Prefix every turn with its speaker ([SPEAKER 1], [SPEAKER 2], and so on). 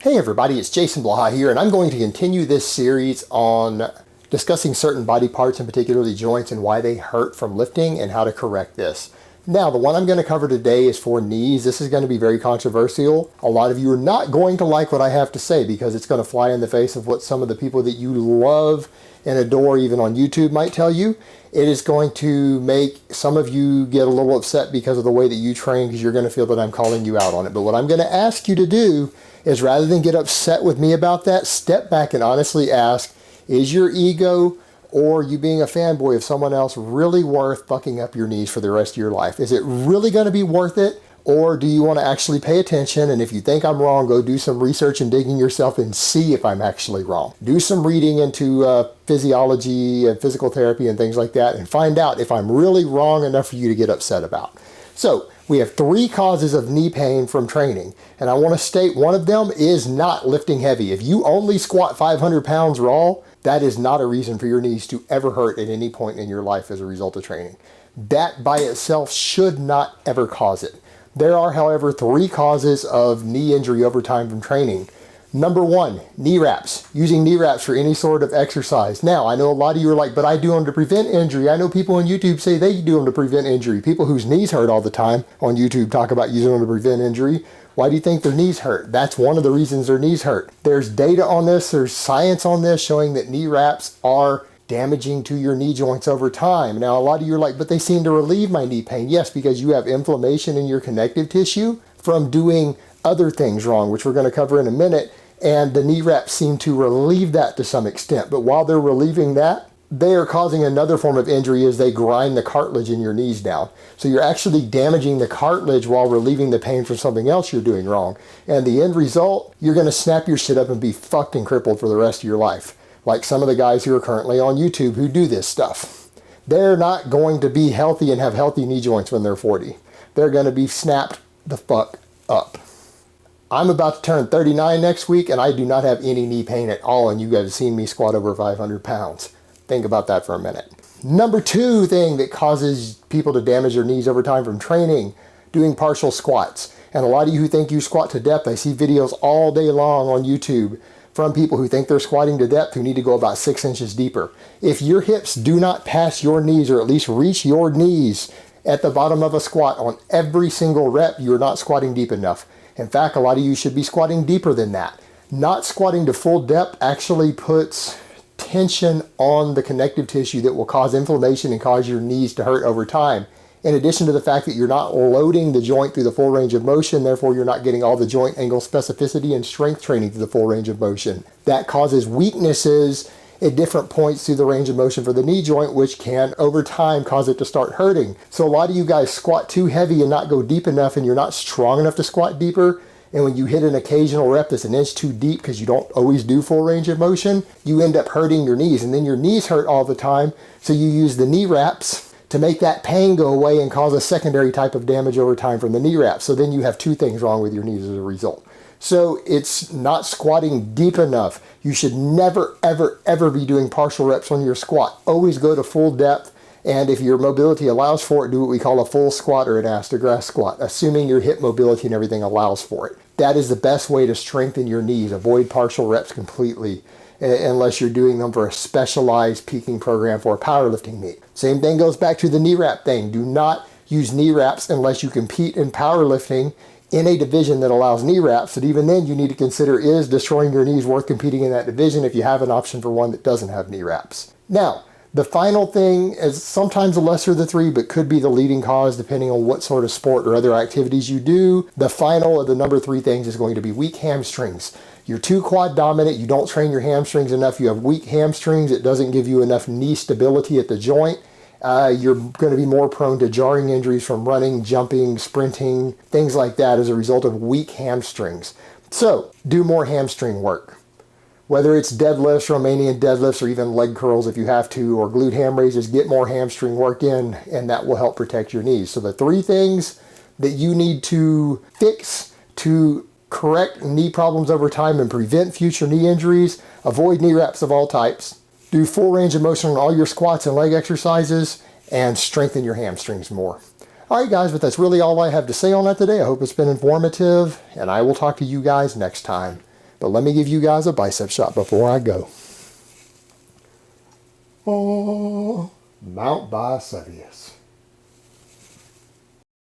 [SPEAKER 1] Hey everybody, it's Jason Blaha here, and I'm going to continue this series on discussing certain body parts, and particularly joints, and why they hurt from lifting and how to correct this. Now, the one I'm going to cover today is for knees. This is going to be very controversial. A lot of you are not going to like what I have to say because it's going to fly in the face of what some of the people that you love and adore, even on YouTube, might tell you. It is going to make some of you get a little upset because of the way that you train, because you're going to feel that I'm calling you out on it. But what I'm going to ask you to do is, rather than get upset with me about that, step back and honestly ask, is your ego or you being a fanboy of someone else really worth fucking up your knees for the rest of your life? Is it really going to be worth it? Or do you want to actually pay attention? And if you think I'm wrong, go do some research and digging yourself and see if I'm actually wrong. Do some reading into physiology and physical therapy and things like that, and find out if I'm really wrong enough for you to get upset about. So we have 3 causes of knee pain from training. And I want to state one of them is not lifting heavy. If you only squat 500 pounds raw, that is not a reason for your knees to ever hurt at any point in your life as a result of training. That by itself should not ever cause it. There are, however, 3 causes of knee injury over time from training. Number 1, knee wraps. Using knee wraps for any sort of exercise. Now, I know a lot of you are like, but I do them to prevent injury. I know people on YouTube say they do them to prevent injury. People whose knees hurt all the time on YouTube talk about using them to prevent injury. Why do you think their knees hurt? That's one of the reasons their knees hurt. There's data on this, there's science on this showing that knee wraps are damaging to your knee joints over time. Now, a lot of you are like, but they seem to relieve my knee pain. Yes, because you have inflammation in your connective tissue from doing other things wrong, which we're going to cover in a minute, and the knee wraps seem to relieve that to some extent. But while they're relieving that, they are causing another form of injury as they grind the cartilage in your knees down. So you're actually damaging the cartilage while relieving the pain from something else you're doing wrong. And the end result, you're going to snap your shit up and be fucked and crippled for the rest of your life. Like some of the guys who are currently on YouTube who do this stuff. They're not going to be healthy and have healthy knee joints when they're 40. They're going to be snapped the fuck up. I'm about to turn 39 next week, and I do not have any knee pain at all, and you guys have seen me squat over 500 pounds. Think about that for a minute. Number 2 thing that causes people to damage their knees over time from training, doing partial squats. And a lot of you who think you squat to depth, I see videos all day long on YouTube from people who think they're squatting to depth who need to go about 6 inches deeper. If your hips do not pass your knees, or at least reach your knees at the bottom of a squat on every single rep, you're not squatting deep enough. In fact, a lot of you should be squatting deeper than that. Not squatting to full depth actually puts tension on the connective tissue that will cause inflammation and cause your knees to hurt over time. In addition to the fact that you're not loading the joint through the full range of motion, therefore you're not getting all the joint angle specificity and strength training through the full range of motion. That causes weaknesses at different points through the range of motion for the knee joint, which can over time cause it to start hurting. So a lot of you guys squat too heavy and not go deep enough, and you're not strong enough to squat deeper. And when you hit an occasional rep that's an inch too deep because you don't always do full range of motion, you end up hurting your knees, and then your knees hurt all the time. So you use the knee wraps to make that pain go away and cause a secondary type of damage over time from the knee wraps. So then you have 2 things wrong with your knees as a result. So it's not squatting deep enough. You should never, ever, ever be doing partial reps on your squat. Always go to full depth. And if your mobility allows for it, do what we call a full squat or an ass to grass squat, assuming your hip mobility and everything allows for it. That is the best way to strengthen your knees. Avoid partial reps completely, unless you're doing them for a specialized peaking program for a powerlifting meet. Same thing goes back to the knee wrap thing. Do not use knee wraps unless you compete in powerlifting in a division that allows knee wraps. And even then, you need to consider, is destroying your knees worth competing in that division if you have an option for one that doesn't have knee wraps. Now, the final thing is sometimes the lesser of the 3, but could be the leading cause depending on what sort of sport or other activities you do. The final of the number 3 things is going to be weak hamstrings. You're too quad dominant, you don't train your hamstrings enough, you have weak hamstrings, it doesn't give you enough knee stability at the joint. You're going to be more prone to jarring injuries from running, jumping, sprinting, things like that as a result of weak hamstrings. So do more hamstring work. Whether it's deadlifts, Romanian deadlifts, or even leg curls if you have to, or glute ham raises, get more hamstring work in, and that will help protect your knees. So the 3 things that you need to fix to correct knee problems over time and prevent future knee injuries: avoid knee wraps of all types, do full range of motion on all your squats and leg exercises, and strengthen your hamstrings more. All right, guys, but that's really all I have to say on that today. I hope it's been informative, and I will talk to you guys next time. But let me give you guys a bicep shot before I go. Oh, Mount Vesuvius.